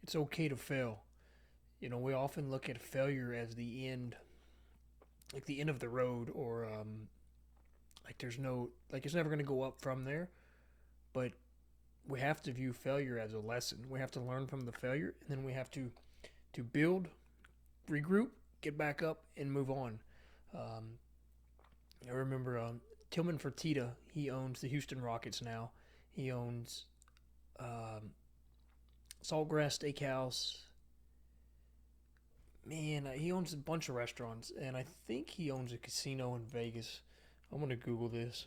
it's okay to fail. We often look at failure as the end, like the end of the road, or like there's no, like it's never going to go up from there. But we have to view failure as a lesson. We have to learn from the failure, and then we have to build, regroup, get back up, and move on. Um, I remember Tillman Fertitta. He owns the Houston Rockets now. He owns um, Saltgrass Steakhouse. Man, he owns a bunch of restaurants, and I think he owns a casino in Vegas. I'm gonna Google this.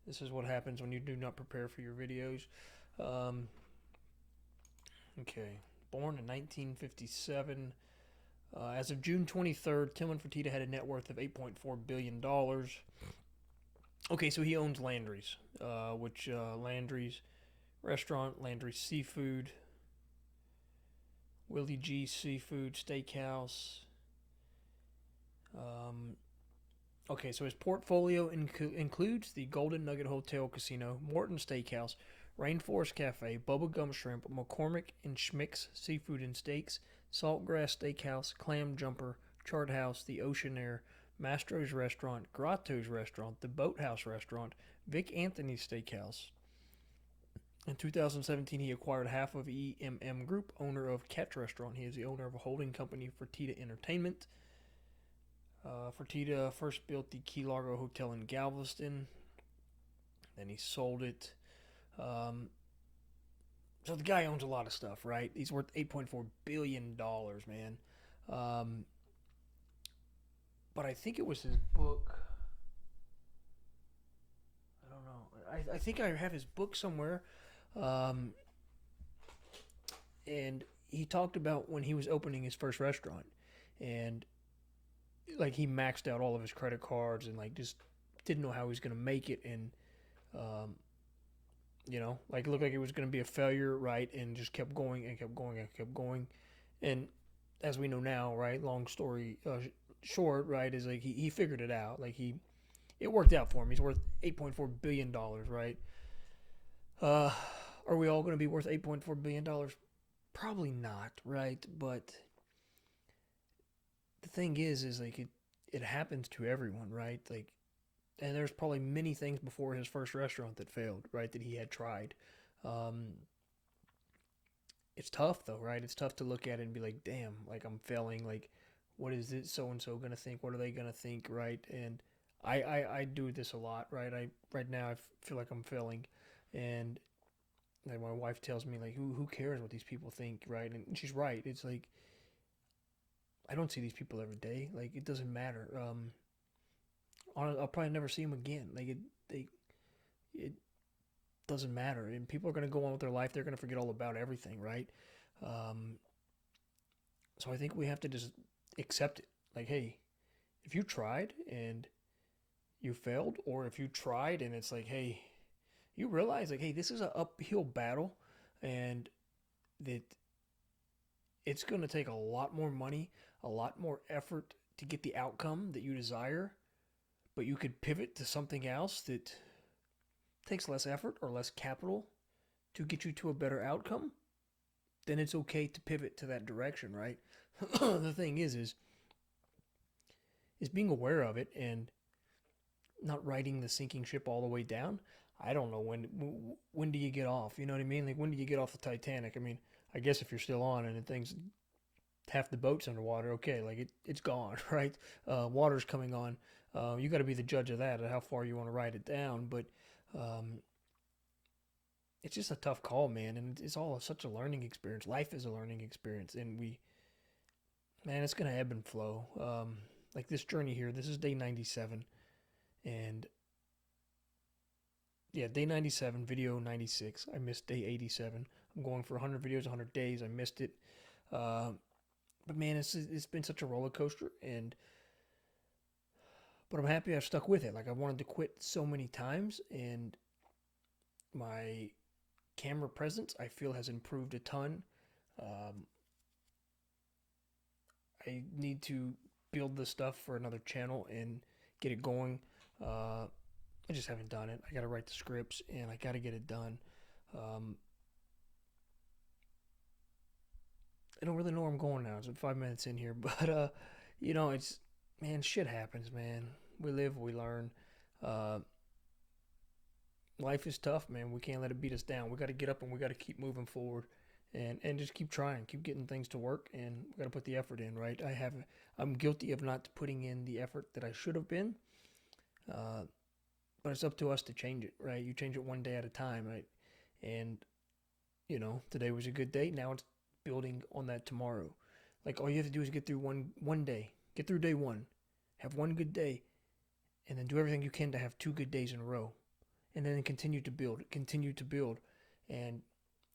This is what happens when you do not prepare for your videos. Um, okay, born in 1957. As of June 23rd, Tillman Fertitta had a net worth of $8.4 billion dollars. Okay, so he owns Landry's, which Landry's Restaurant, Landry's Seafood, Willie G Seafood Steakhouse. Um, okay, so his portfolio includes the Golden Nugget Hotel Casino, Morton Steakhouse, Rainforest Cafe, Bubba Gum Shrimp, McCormick and Schmick's Seafood and Steaks, Saltgrass Steakhouse, Clam Jumper, Chart House, the Ocean Air, Mastro's Restaurant, Grotto's Restaurant, the Boathouse Restaurant, Vic Anthony's Steakhouse. In 2017, he acquired half of EMM Group, owner of Catch Restaurant. He is the owner of a holding company, Fertitta Entertainment. Fertitta first built the Key Largo Hotel in Galveston. Then he sold it. Um, so the guy owns a lot of stuff, right? He's worth $8.4 billion, man. Um, but I think it was his book. I don't know. I think I have his book somewhere. Um, and he talked about when he was opening his first restaurant. And like he maxed out all of his credit cards and like just didn't know how he was going to make it. And um, like it looked like it was going to be a failure, right? And just kept going and kept going and kept going. And as we know now, right? Long story short, right? Is like he figured it out. Like it worked out for him. He's worth $8.4 billion, right? Uh, are we all going to be worth $8.4 billion? Probably not, right? But the thing is like it happens to everyone, right? Like, and there's probably many things before his first restaurant that failed, right? That he had tried. Um, it's tough though, right? It's tough to look at it and be like, damn, like I'm failing. Like, what is this so and so gonna think? What are they gonna think, right? And I do this a lot, right? I right now I feel like I'm failing, and like my wife tells me like, who cares what these people think, right? And she's right. It's like I don't see these people every day. Like it doesn't matter. I'll probably never see them again. Like it doesn't matter, and people are gonna go on with their life. They're gonna forget all about everything, right? Um, so I think we have to just accept it. Like, hey, if you tried and you failed, or if you tried and it's like, hey, you realize like, hey, this is an uphill battle, and that it's gonna take a lot more money, a lot more effort to get the outcome that you desire, but you could pivot to something else that takes less effort or less capital to get you to a better outcome, then it's okay to pivot to that direction, right? The thing is being aware of it and not riding the sinking ship all the way down. I don't know when do you get off? You know what I mean? Like when do you get off the Titanic? I mean, I guess if you're still on and things half the boat's underwater, okay, like it's gone, right? Water's coming on. You got to be the judge of that, of how far you want to ride it down. But um, it's just a tough call, man, and it's all such a learning experience. Life is a learning experience, and man, it's gonna ebb and flow. Like this journey here, this is day 97, and yeah, day 97, video 96. I missed day 87. I'm going for 100 videos, 100 days. I missed it. Uh, but man, it's been such a roller coaster, and but I'm happy I've stuck with it. Like I wanted to quit so many times, and my camera presence I feel has improved a ton. Um, I need to build the stuff for another channel and get it going. Uh, I just haven't done it. I got to write the scripts and I got to get it done. Um, I don't really know where I'm going now. It's 5 minutes in here, but it's man, shit happens, man. We live, we learn. Uh, Life is tough, man. We can't let it beat us down. We got to get up and we got to keep moving forward, and just keep trying, keep getting things to work, and we got to put the effort in, right? I'm guilty of not putting in the effort that I should have been, uh, but it's up to us to change it, right? You change it one day at a time, right? And today was a good day. Now it's building on that tomorrow. Like all you have to do is get through one day, get through day one, have one good day, and then do everything you can to have 2 good days in a row, and then continue to build, and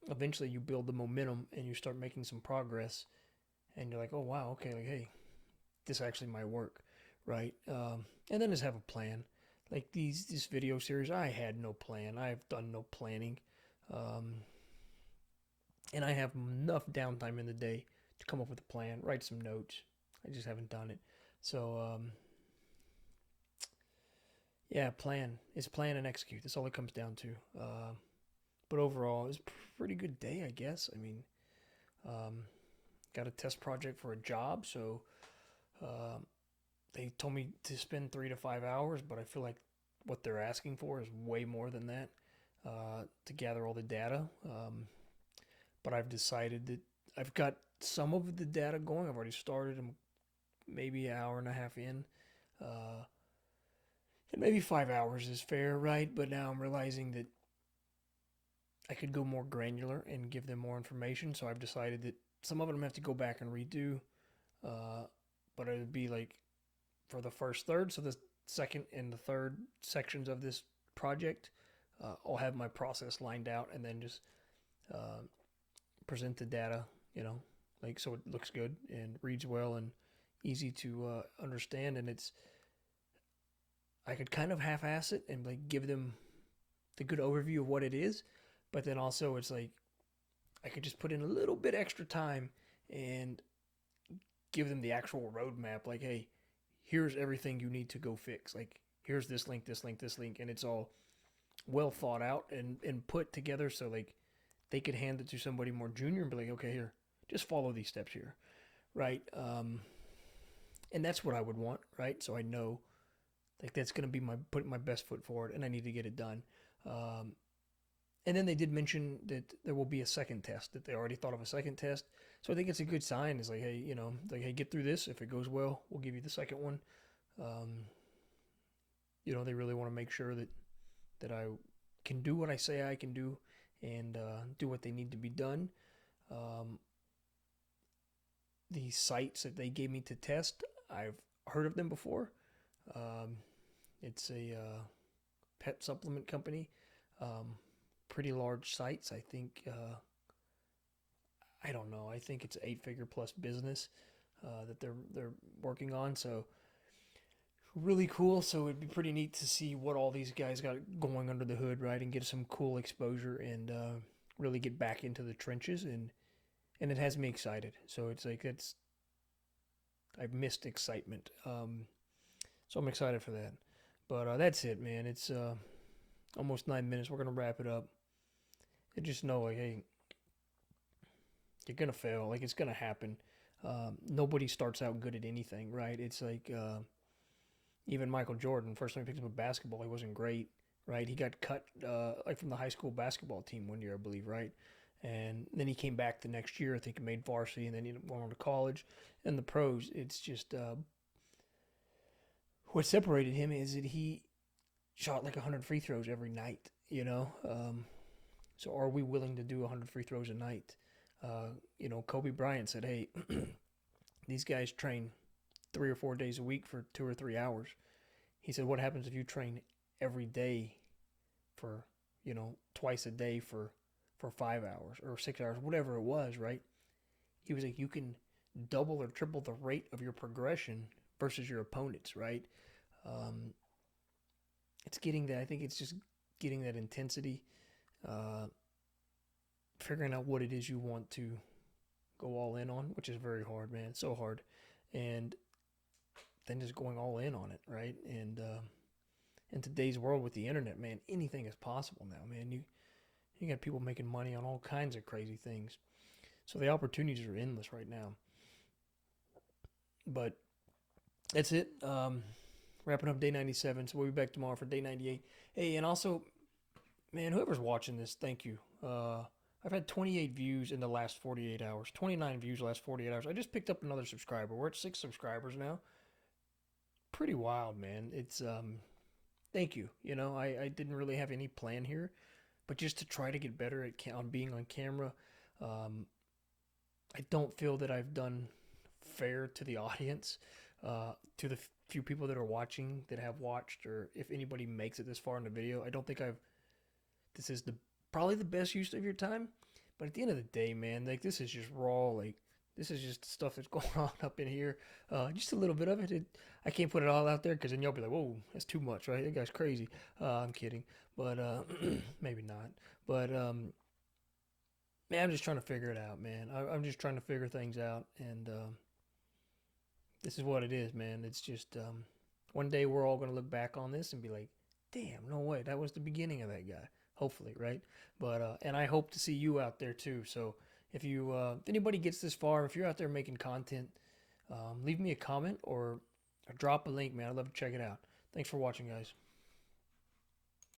eventually you build the momentum and you start making some progress, and you're like, oh wow, okay, like hey, this actually might work, right? And then just have a plan. Like this video series, I had no plan. I've done no planning, um, and I have enough downtime in the day to come up with a plan, write some notes. I just haven't done it. So yeah, plan. It's plan and execute. That's all it comes down to. But overall, it was a pretty good day, I guess. I mean, um, got a test project for a job, so uh, they told me to spend 3 to 5 hours, but I feel like what they're asking for is way more than that to gather all the data. But I've decided that I've got some of the data going. I've already started. I'm maybe an hour and a half in. Uh, and maybe 5 hours is fair, right? But now I'm realizing that I could go more granular and give them more information. So I've decided that some of it I'm gonna have to go back and redo. Uh, but it would be like for the first third, so the second and the third sections of this project, I'll have my process lined out and then just uh, present the data, like so it looks good and reads well and easy to understand. And I could kind of half-ass it and like give them the good overview of what it is, but then also it's like I could just put in a little bit extra time and give them the actual roadmap. Like, hey, here's everything you need to go fix. Like, here's this link, this link, this link, and it's all well thought out and put together so like they could hand it to somebody more junior and be like, okay, here, just follow these steps here, right? And that's what I would want, right? So I know like that's gonna be my putting my best foot forward, and I need to get it done. Um, and then they did mention that there will be a second test. That they already thought of a second test, so I think it's a good sign. It's like, hey, like hey, get through this. If it goes well, we'll give you the second one. Um, they really want to make sure that I can do what I say I can do and do what they need to be done. Um, the sites that they gave me to test, I've heard of them before. Um, it's a pet supplement company. Um, Pretty large sites. I think I don't know. I think it's 8 figure plus business that they're working on. So really cool. So it'd be pretty neat to see what all these guys got going under the hood, right? And get some cool exposure and really get back into the trenches. And it has me excited. So it's like I've missed excitement. So I'm excited for that. But that's it, man. It's almost 9 minutes. We're gonna wrap it up. And just know, like, hey, you're gonna fail. Like, it's gonna happen. Nobody starts out good at anything, right? It's like even Michael Jordan. First time he picked up a basketball, he wasn't great, right? He got cut like from the high school basketball team one year, I believe, right? And then he came back the next year. I think he made varsity, and then he went on to college and the pros. It's just what separated him is that he shot like 100 free throws every night. So are we willing to do 100 free throws a night? Kobe Bryant said, hey, these guys train 3 or 4 days a week for 2 or 3 hours. He said, what happens if you train every day for, twice a day for 5 hours or 6 hours, whatever it was, right? He was like, you can double or triple the rate of your progression versus your opponents, right? Um, it's getting that. I think it's just getting that intensity, uh, figuring out what it is you want to go all in on, which is very hard, man. It's so hard, and then just going all in on it, right? And in today's world with the internet, man, anything is possible now, man. You got people making money on all kinds of crazy things. So the opportunities are endless right now. But that's it. Wrapping up day 97. So we'll be back tomorrow for day 98. Hey, and also, man, whoever's watching this, thank you. I've had 28 views in the last 48 hours, 29 views the last 48 hours. I just picked up another subscriber. We're at 6 subscribers now. Pretty wild, man. It's thank you. I didn't really have any plan here, but just to try to get better on being on camera. Um, I don't feel that I've done fair to the audience, to the few people that are watching, that have watched, or if anybody makes it this far in the video. I don't think I've. This is the probably the best use of your time, but at the end of the day, man, like this is just raw. Like this is just stuff that's going on up in here. Just a little bit of it. I can't put it all out there because then y'all be like, "Whoa, that's too much, right? That guy's crazy." I'm kidding, but maybe not. But man, I'm just trying to figure it out, man. I'm just trying to figure things out, and this is what it is, man. It's just one day we're all gonna look back on this and be like, "Damn, no way, that was the beginning of that guy." Hopefully, right? But and I hope to see you out there too. So if anybody gets this far, if you're out there making content, leave me a comment or drop a link, man. I'd love to check it out. Thanks for watching, guys.